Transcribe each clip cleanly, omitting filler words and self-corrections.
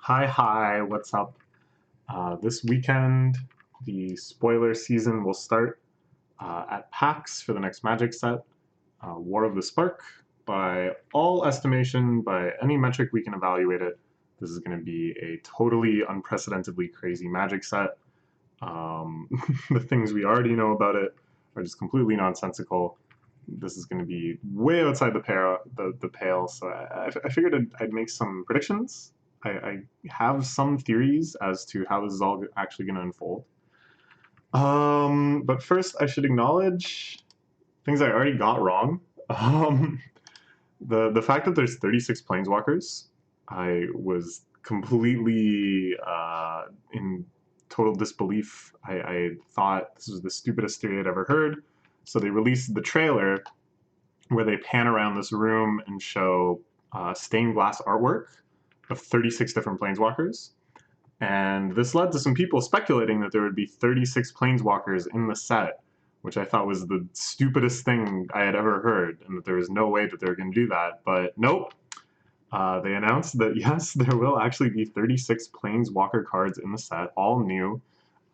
Hi, what's up? This weekend, the spoiler season will start at PAX for the next Magic set, War of the Spark. By all estimation, by any metric we can evaluate it, this is going to be a totally unprecedentedly crazy Magic set. Um, the things we already know about it are just completely nonsensical. This is going to be way outside the pale. So I figured I'd make some predictions. I have some theories as to how this is all actually going to unfold. But first, I should acknowledge things I already got wrong. Um, the fact that there's 36 planeswalkers, I was completely in total disbelief. I thought this was the stupidest theory I'd ever heard. So they released the trailer where they pan around this room and show stained glass artwork of 36 different planeswalkers. And this led to some people speculating that there would be 36 planeswalkers in the set, which I thought was the stupidest thing I had ever heard, and that there was no way that they were going to do that. But nope. They announced that yes, there will actually be 36 planeswalker cards in the set, all new,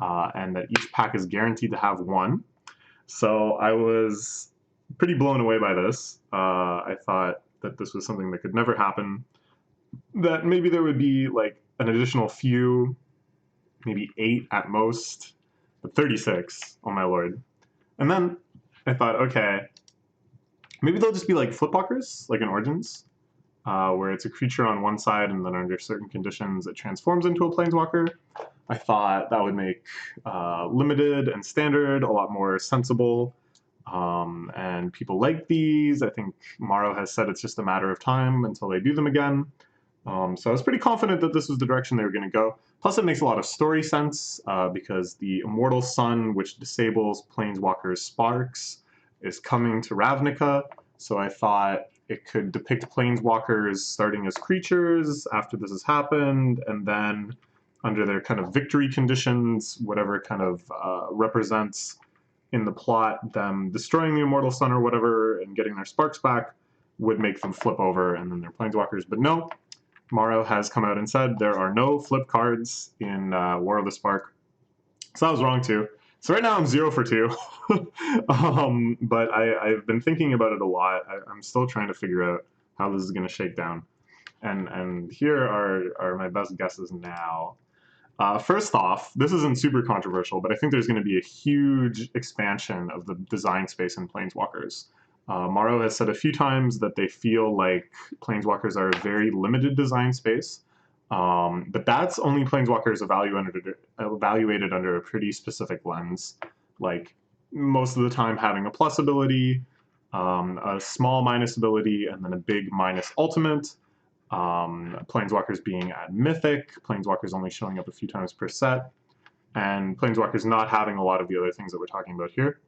and that each pack is guaranteed to have one. So I was pretty blown away by this. I thought that this was something that could never happen. That maybe there would be like an additional few, maybe 8 at most, but 36, oh my lord. And then I thought, okay, maybe they'll just be like flipwalkers, like in Origins, where it's a creature on one side and then under certain conditions it transforms into a planeswalker. I thought that would make limited and standard a lot more sensible. And people like these. I think Morrow has said it's just a matter of time until they do them again. So I was pretty confident that this was the direction they were going to go. Plus, it makes a lot of story sense because the Immortal Sun, which disables Planeswalker's sparks, is coming to Ravnica. So I thought it could depict Planeswalkers starting as creatures after this has happened, and then under their kind of victory conditions, whatever kind of represents in the plot them destroying the Immortal Sun or whatever and getting their sparks back would make them flip over and then they're planeswalkers. But no, Morrow has come out and said there are no flip cards in War of the Spark. So I was wrong too. So right now I'm 0 for 2. But I've been thinking about it a lot. I'm still trying to figure out how this is going to shake down. And here are my best guesses now. First off, this isn't super controversial, but I think there's going to be a huge expansion of the design space in Planeswalkers. Morrow has said a few times that they feel like Planeswalkers are a very limited design space, but that's only Planeswalkers evaluated under a pretty specific lens, like most of the time having a plus ability, a small minus ability, and then a big minus ultimate. Planeswalkers being at Mythic, Planeswalkers only showing up a few times per set, and Planeswalkers not having a lot of the other things that we're talking about here.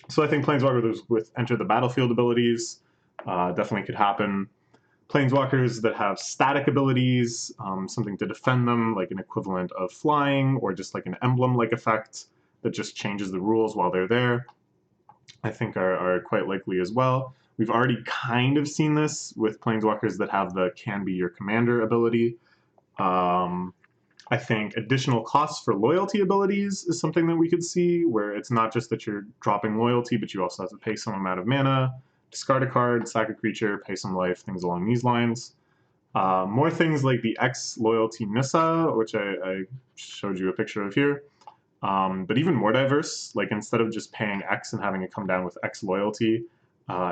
So I think Planeswalkers with Enter the Battlefield abilities definitely could happen. Planeswalkers that have static abilities, something to defend them, like an equivalent of flying, or just like an emblem-like effect that just changes the rules while they're there, I think are quite likely as well. We've already kind of seen this with Planeswalkers that have the Can Be Your Commander ability. I think additional costs for loyalty abilities is something that we could see, where it's not just that you're dropping loyalty, but you also have to pay some amount of mana, discard a card, sack a creature, pay some life, things along these lines. More things like the X loyalty Nissa, which I showed you a picture of here. But even more diverse, like instead of just paying X and having it come down with X loyalty,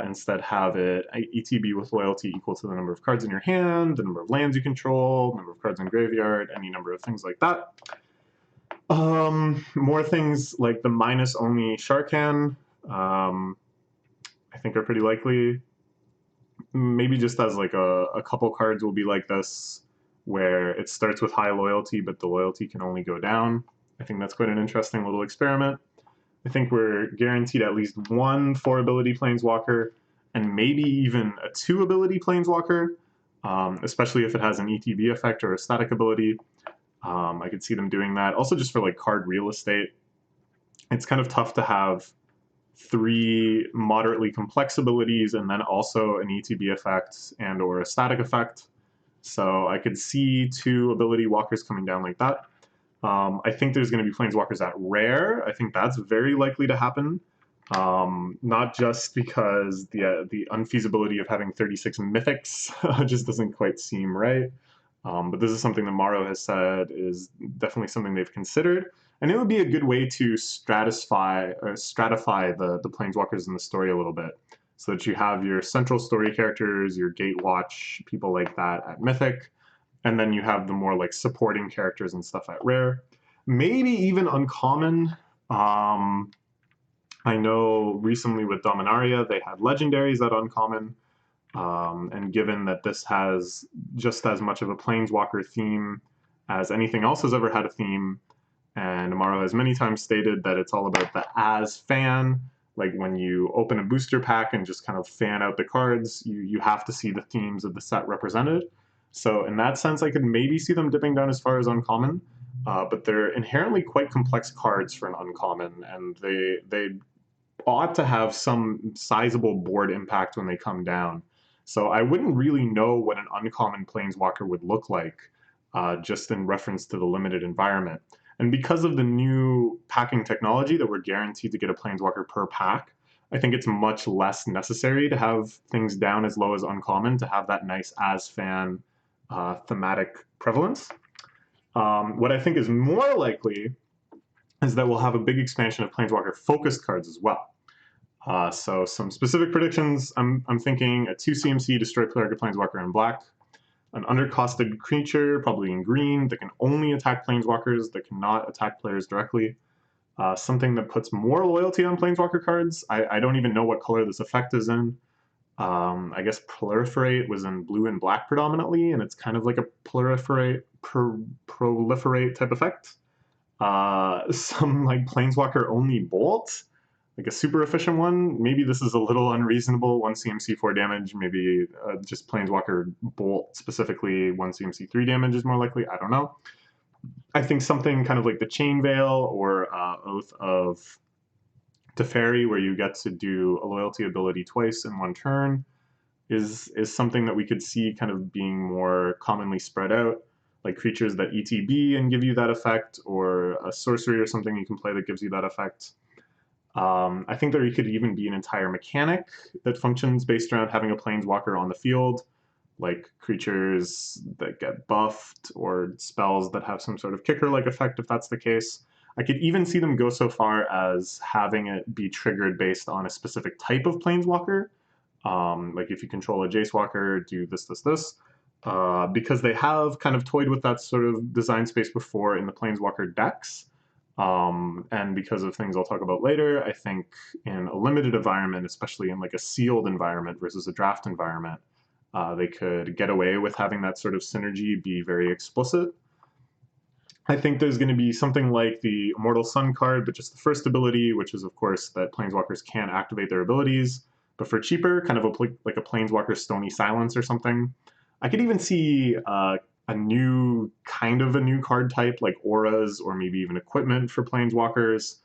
instead have it ETB with loyalty equal to the number of cards in your hand, the number of lands you control, number of cards in graveyard, any number of things like that. More things like the minus only Sharkan, I think are pretty likely. Maybe just as like a couple cards will be like this, where it starts with high loyalty, but the loyalty can only go down. I think that's quite an interesting little experiment. I think we're guaranteed at least one 4-ability Planeswalker, and maybe even a 2-ability Planeswalker, especially if it has an ETB effect or a static ability. I could see them doing that. Also just for like card real estate. It's kind of tough to have 3 moderately complex abilities and then also an ETB effect and or a static effect. So I could see 2 ability walkers coming down like that. I think there's going to be planeswalkers at rare. I think that's very likely to happen. Not just because the unfeasibility of having 36 mythics just doesn't quite seem right. But this is something that Morrow has said is definitely something they've considered. And it would be a good way to stratify the planeswalkers in the story a little bit. So that you have your central story characters, your Gatewatch, people like that at Mythic, and then you have the more like supporting characters and stuff at Rare. Maybe even uncommon. I know recently with Dominaria, they had legendaries at uncommon. And given that this has just as much of a planeswalker theme as anything else has ever had a theme, and Amaro has many times stated that it's all about the as fan, like when you open a booster pack and just kind of fan out the cards, you have to see the themes of the set represented. So in that sense, I could maybe see them dipping down as far as uncommon, but they're inherently quite complex cards for an uncommon, and they ought to have some sizable board impact when they come down. So I wouldn't really know what an uncommon planeswalker would look like, just in reference to the limited environment. And because of the new packing technology that we're guaranteed to get a planeswalker per pack, I think it's much less necessary to have things down as low as uncommon to have that nice as fan thematic prevalence. What I think is more likely is that we'll have a big expansion of planeswalker focused cards as well. So some specific predictions, I'm thinking a 2 CMC destroy target planeswalker in black, an undercosted creature, probably in green, that can only attack planeswalkers, that cannot attack players directly. Something that puts more loyalty on planeswalker cards. I don't even know what color this effect is in. I guess proliferate was in blue and black predominantly, and it's kind of like a proliferate type effect. Some like planeswalker only bolt, like a super efficient one. Maybe this is a little unreasonable. 1 CMC 4 damage, maybe just planeswalker bolt specifically 1 CMC 3 damage is more likely. I don't know. I think something kind of like the Chain Veil or Oath of Teferi, where you get to do a loyalty ability twice in one turn, is something that we could see kind of being more commonly spread out, like creatures that ETB and give you that effect, or a sorcery or something you can play that gives you that effect. I think there could even be an entire mechanic that functions based around having a planeswalker on the field, like creatures that get buffed or spells that have some sort of kicker-like effect if that's the case. I could even see them go so far as having it be triggered based on a specific type of planeswalker. Like if you control a Jace Walker, do this, this, this. Because they have kind of toyed with that sort of design space before in the planeswalker decks. And because of things I'll talk about later, I think in a limited environment, especially in like a sealed environment versus a draft environment, they could get away with having that sort of synergy be very explicit. I think there's going to be something like the Immortal Sun card, but just the first ability, which is, of course, that planeswalkers can activate their abilities, but for cheaper, kind of like a planeswalker Stony Silence or something. I could even see a new card type like auras or maybe even equipment for planeswalkers,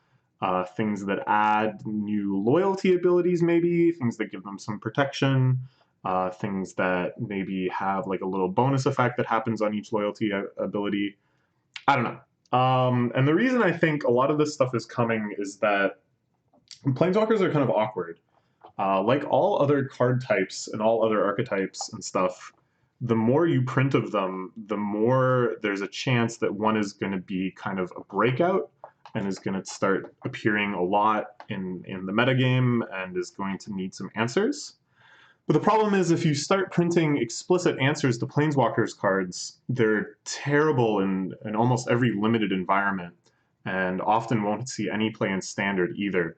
things that add new loyalty abilities, maybe things that give them some protection, things that maybe have like a little bonus effect that happens on each loyalty ability. I don't know. And the reason I think a lot of this stuff is coming is that planeswalkers are kind of awkward. Like all other card types and all other archetypes and stuff, the more you print of them, the more there's a chance that one is going to be kind of a breakout and is going to start appearing a lot in the metagame and is going to need some answers. But the problem is if you start printing explicit answers to Planeswalkers cards, they're terrible in almost every limited environment and often won't see any play in Standard either.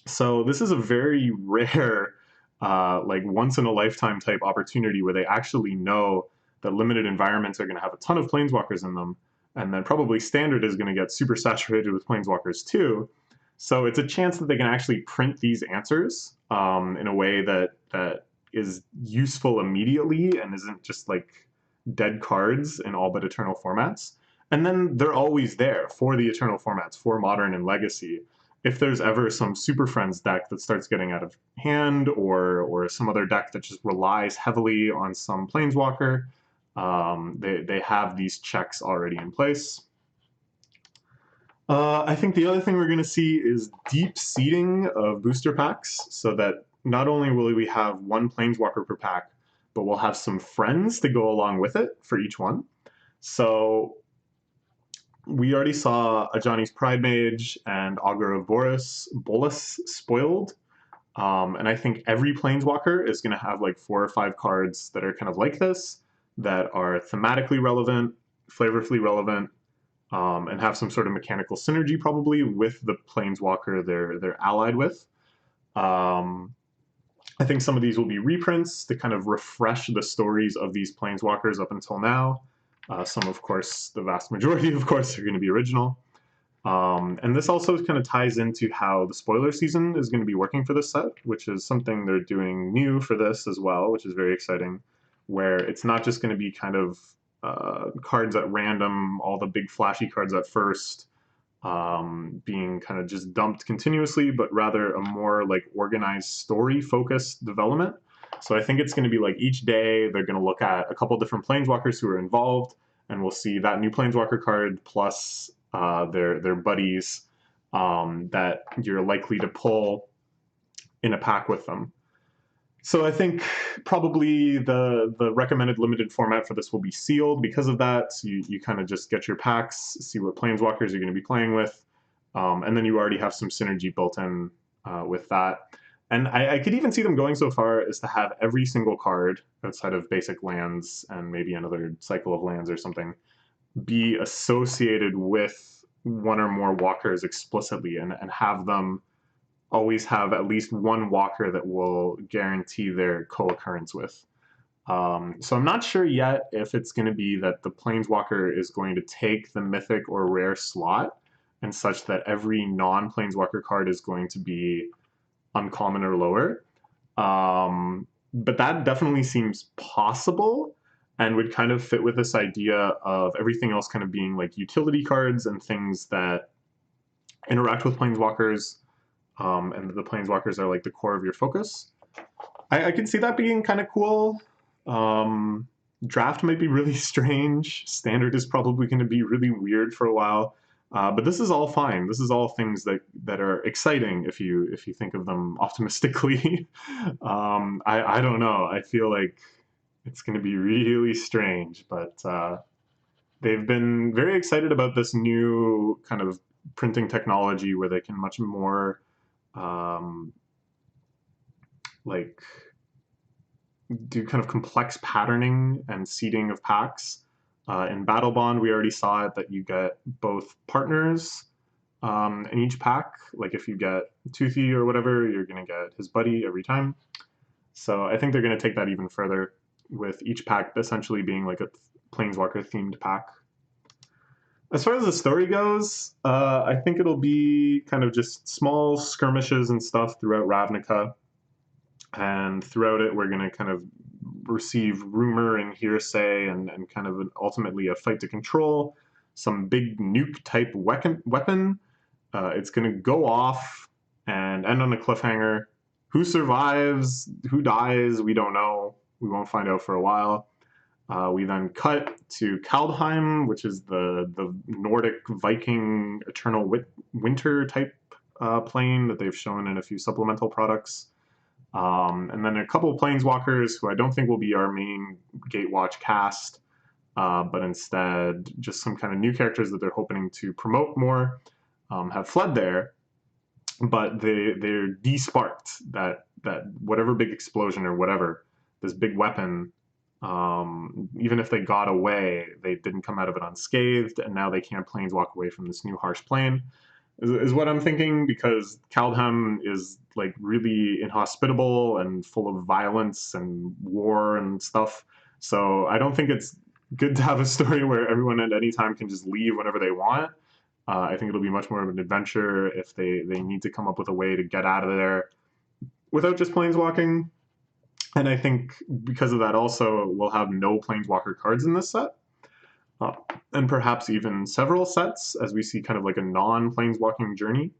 So this is a very rare, like once in a lifetime type opportunity where they actually know that limited environments are going to have a ton of planeswalkers in them, and then probably Standard is going to get super saturated with planeswalkers too. So it's a chance that they can actually print these answers in a way that is useful immediately and isn't just like dead cards in all but Eternal formats. And then they're always there for the Eternal formats, for Modern and Legacy. If there's ever some Super Friends deck that starts getting out of hand, or some other deck that just relies heavily on some Planeswalker, They have these checks already in place. I think the other thing we're going to see is deep seeding of booster packs, so that not only will we have one Planeswalker per pack, but we'll have some friends to go along with it for each one. So we already saw Ajani's Pride Mage and Augur of Bolas spoiled. And I think every Planeswalker is going to have like 4 or 5 cards that are kind of like this, that are thematically relevant, flavorfully relevant, and have some sort of mechanical synergy probably with the Planeswalker they're allied with. I think some of these will be reprints to kind of refresh the stories of these Planeswalkers up until now. Some, of course, the vast majority, of course, are going to be original. And this also kind of ties into how the spoiler season is going to be working for this set, which is something they're doing new for this as well, which is very exciting, where it's not just going to be kind of cards at random, all the big flashy cards at first, being kind of just dumped continuously, but rather a more like organized story focused development. So I think it's going to be like each day they're going to look at a couple different Planeswalkers who are involved, and we'll see that new Planeswalker card plus their buddies that you're likely to pull in a pack with them. So I think probably the recommended limited format for this will be sealed because of that. So you kind of just get your packs, see what Planeswalkers you're going to be playing with, and then you already have some synergy built in with that. And I could even see them going so far as to have every single card outside of basic lands and maybe another cycle of lands or something be associated with one or more walkers explicitly, and have them always have at least one walker that will guarantee their co-occurrence with. So I'm not sure yet if it's going to be that the Planeswalker is going to take the mythic or rare slot, and such that every non-Planeswalker card is going to be uncommon or lower. But that definitely seems possible, and would kind of fit with this idea of everything else kind of being like utility cards and things that interact with Planeswalkers, and the Planeswalkers are like the core of your focus. I can see that being kind of cool. Draft might be really strange. Standard is probably going to be really weird for a while. But this is all fine. This is all things that are exciting if you think of them optimistically. I don't know. I feel like it's going to be really strange, but they've been very excited about this new kind of printing technology where they can much more like do kind of complex patterning and seeding of packs. In Battle Bond, we already saw it that you get both partners in each pack. Like if you get Toothy or whatever, you're going to get his buddy every time. So I think they're going to take that even further, with each pack essentially being like a Planeswalker themed pack. As far as the story goes, I think it'll be kind of just small skirmishes and stuff throughout Ravnica. And throughout it, we're going to kind of receive rumor and hearsay, and kind of ultimately a fight to control some big nuke type weapon. It's going to go off and end on a cliffhanger. Who survives, who dies, we don't know. We won't find out for a while. We then cut to Kaldheim, which is the Nordic Viking Eternal Winter type plane that they've shown in a few supplemental products. And then a couple of Planeswalkers who I don't think will be our main Gatewatch cast, but instead just some kind of new characters that they're hoping to promote more, have fled there, but they're desparked. That whatever big explosion or whatever, this big weapon, even if they got away, they didn't come out of it unscathed, and now they can't planeswalk away from this new harsh plane. Is what I'm thinking, because Kaldheim is like really inhospitable and full of violence and war and stuff. So I don't think it's good to have a story where everyone at any time can just leave whenever they want. I think it'll be much more of an adventure if they need to come up with a way to get out of there without just planeswalking. And I think because of that also, we'll have no planeswalker cards in this set. And perhaps even several sets, as we see kind of like a non-planeswalking journey.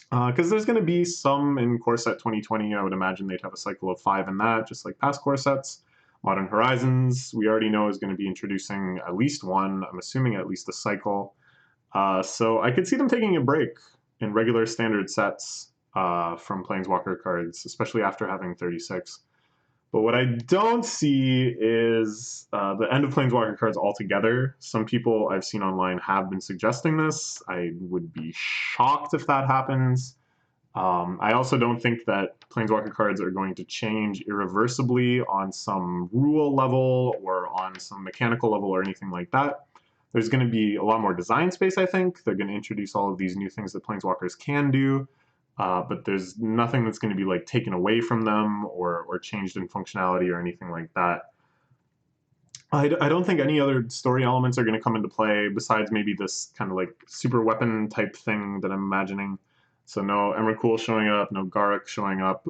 Because there's going to be some in Core Set 2020. I would imagine they'd have a cycle of 5 in that, just like past Core Sets. Modern Horizons, we already know is going to be introducing at least one, I'm assuming at least a cycle. So I could see them taking a break in regular standard sets from Planeswalker cards, especially after having 36. But what I don't see is the end of Planeswalker cards altogether. Some people I've seen online have been suggesting this. I would be shocked if that happens. I also don't think that Planeswalker cards are going to change irreversibly on some rule level or on some mechanical level or anything like that. There's going to be a lot more design space, I think. They're going to introduce all of these new things that Planeswalkers can do, but there's nothing that's going to be like taken away from them or changed in functionality or anything like that. I don't think any other story elements are going to come into play besides maybe this kind of like super weapon type thing that I'm imagining. So no Emrakul showing up, no Garruk showing up.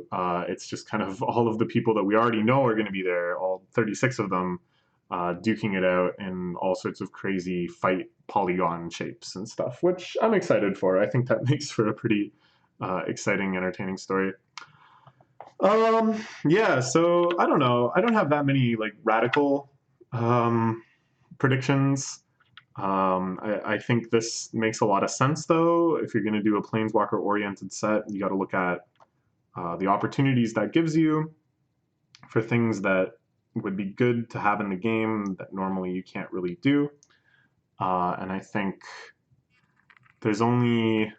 It's just kind of all of the people that we already know are going to be there, all 36 of them, duking it out in all sorts of crazy fight polygon shapes and stuff, which I'm excited for. I think that makes for a pretty exciting, entertaining story. Yeah, so I don't know. I don't have that many like radical um, predictions. I think this makes a lot of sense, though. If you're going to do a planeswalker-oriented set, you got to look at the opportunities that gives you for things that would be good to have in the game that normally you can't really do. And I think there's only,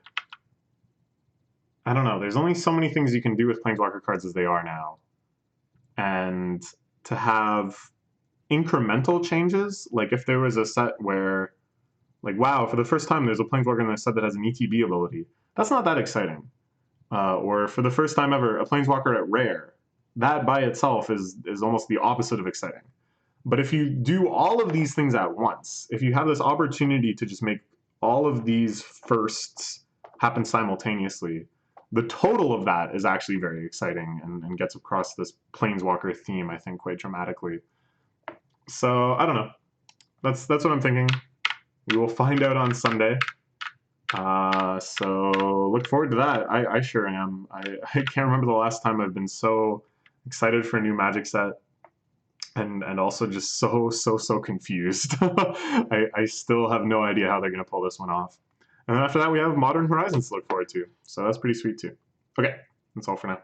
I don't know, there's only so many things you can do with planeswalker cards as they are now. And to have incremental changes, like if there was a set where, like, wow, for the first time there's a planeswalker in this set that has an ETB ability, that's not that exciting. Or for the first time ever, a planeswalker at rare, that by itself is almost the opposite of exciting. But if you do all of these things at once, if you have this opportunity to just make all of these firsts happen simultaneously, the total of that is actually very exciting and gets across this planeswalker theme, I think, quite dramatically. So I don't know. That's what I'm thinking. We will find out on Sunday. So look forward to that. I sure am. I can't remember the last time I've been so excited for a new Magic set and also just so confused. I still have no idea how they're going to pull this one off. And then after that, we have Modern Horizons to look forward to. So that's pretty sweet too. Okay, that's all for now.